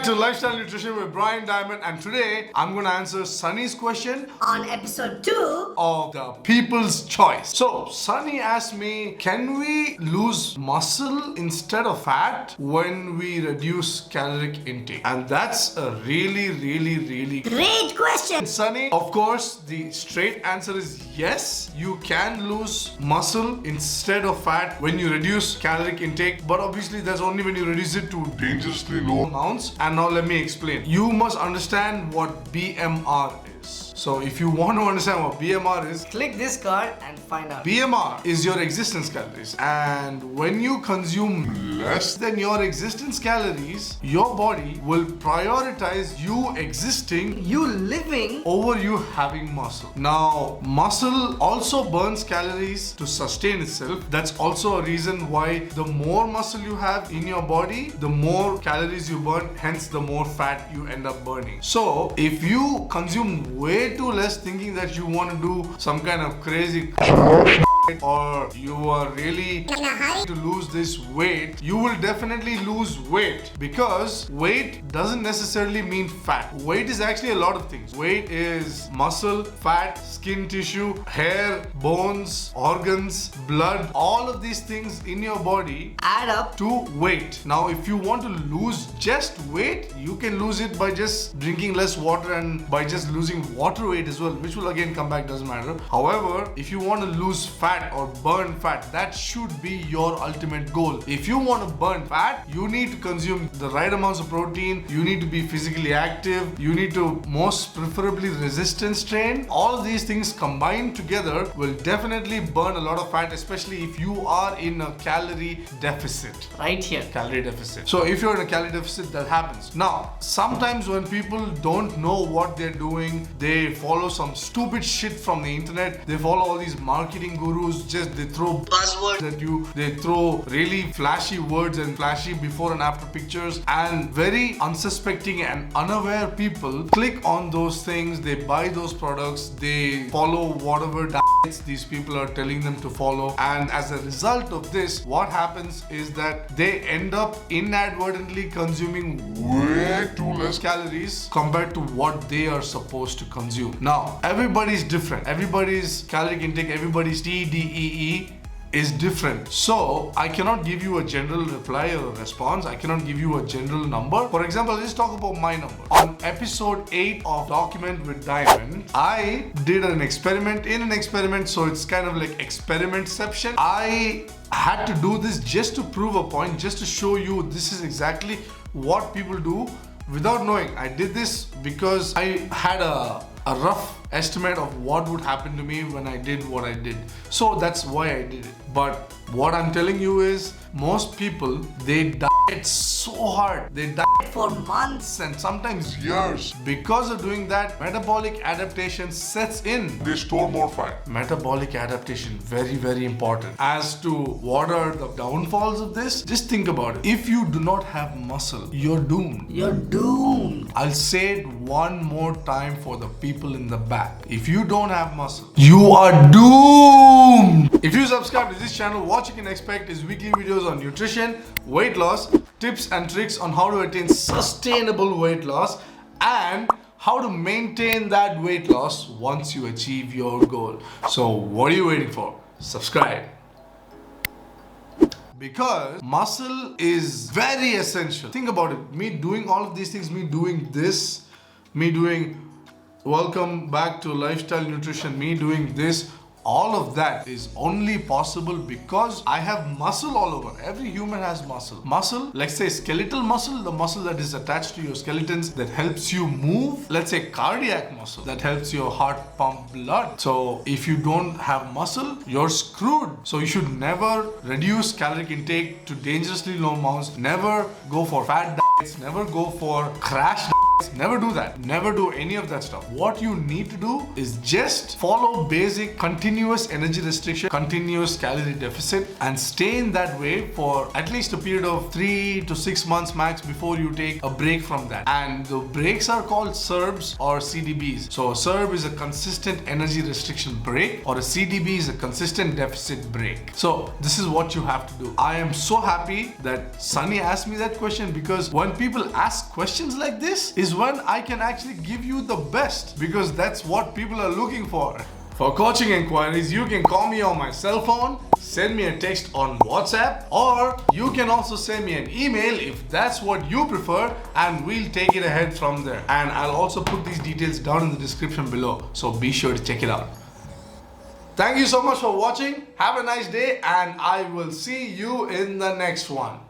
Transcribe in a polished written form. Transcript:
To Lifestyle Nutrition with Brian Diamond, and today I'm going to answer Sunny's question on episode 2 of the People's Choice. So Sunny asked me, can we lose muscle instead of fat when we reduce caloric intake? And that's a really great question. Sunny, of course, the straight answer is yes. You can lose muscle instead of fat when you reduce caloric intake, but obviously that's only when you reduce it to dangerously low amounts. And now let me explain. You must understand what BMR is. So if you want to understand what BMR is, Click this card and find out. BMR is your existence calories, and when you consume less than your existence calories, your body will prioritize you existing You living over you having muscle. Now, muscle also burns calories to sustain itself. That's also a reason why the more muscle you have in your body, the more calories you burn, hence the more fat you end up burning. So, if you consume way too less thinking that you want to do some kind of crazy or you are really to lose this weight, you will definitely lose weight, because weight doesn't necessarily mean fat. Weight is actually a lot of things. Weight is muscle, fat, skin tissue, hair, bones, organs, blood. All of these things in your body add up to weight. Now, if you want to lose just weight, you can lose it by just drinking less water and by just losing water weight as well, which will again come back, doesn't matter. However, if you want to lose fat or burn fat, that should be your ultimate goal. If you want to burn fat, you need to consume the right amounts of protein, you need to be physically active, you need to most preferably resistance train. All of these things combined together will definitely burn a lot of fat, especially if you are in a calorie deficit. right here. Calorie deficit. So if you're in a calorie deficit, that happens. Now, sometimes when people don't know what they're doing, they follow some stupid shit from the internet. They follow all these marketing gurus. Just they throw buzzwords at you. They throw really flashy words and flashy before and after pictures, and very unsuspecting and unaware people click on those things. They buy those products. They follow whatever diets these people are telling them to follow, and as a result of this, what happens is that they end up inadvertently consuming way too less calories compared to what they are supposed to consume. Now, everybody's different. Everybody's caloric intake, everybody's TDEE is different. So I cannot give you a general reply or a response. I cannot give you a general number. For example, let's talk about my number. On episode 8 of Document with Diamond, I did an experiment in an experiment. So it's kind of like experimentception. I had to do this just to prove a point, just to show you this is exactly what people do without knowing. I did this because I had a rough estimate of what would happen to me when I did what I did. So that's why I did it. But what I'm telling you is, most people, they diet so hard. They diet For months and sometimes years. Because of doing that, metabolic adaptation sets in. They store more fat. Metabolic adaptation, very important. As to what are the downfalls of this, just think about it. If you do not have muscle, you're doomed. you're doomed. I'll say it one more time for the people in the back. If you don't have muscle, you are doomed. If you subscribe to this channel, what you can expect is weekly videos on nutrition, weight loss, tips and tricks on how to attain sustainable weight loss, and how to maintain that weight loss once you achieve your goal. So what are you waiting for? Subscribe. Because muscle is very essential. Think about it. Me doing all of these things, me doing this, me doing welcome back to Lifestyle Nutrition, me doing this, all of that is only possible because I have muscle all over. Every human has muscle. Muscle, let's say skeletal muscle, the muscle that is attached to your skeletons that helps you move. Let's say cardiac muscle that helps your heart pump blood. So if you don't have muscle, you're screwed. So you should never reduce caloric intake to dangerously low amounts. Never go for fat diets. Never go for crash diets. Never do that. Never do any of that stuff. What you need to do is just follow basic continuous energy restriction, continuous calorie deficit, and stay in that way for at least a period of 3 to 6 months max before you take a break from that. And the breaks are called SERBs or CDBs. So a SERB is a consistent energy restriction break, or a CDB is a consistent deficit break. So this is what you have to do. I am so happy that Sunny asked me that question, because when people ask questions like this is when I can actually give you the best, because that's what people are looking for. For coaching inquiries, you can call me on my cell phone, send me a text on WhatsApp, or you can also send me an email if that's what you prefer, and we'll take it ahead from there. And I'll also put these details down in the description below, so be sure to check it out. Thank you so much for watching. Have a nice day, and I will see you in the next one.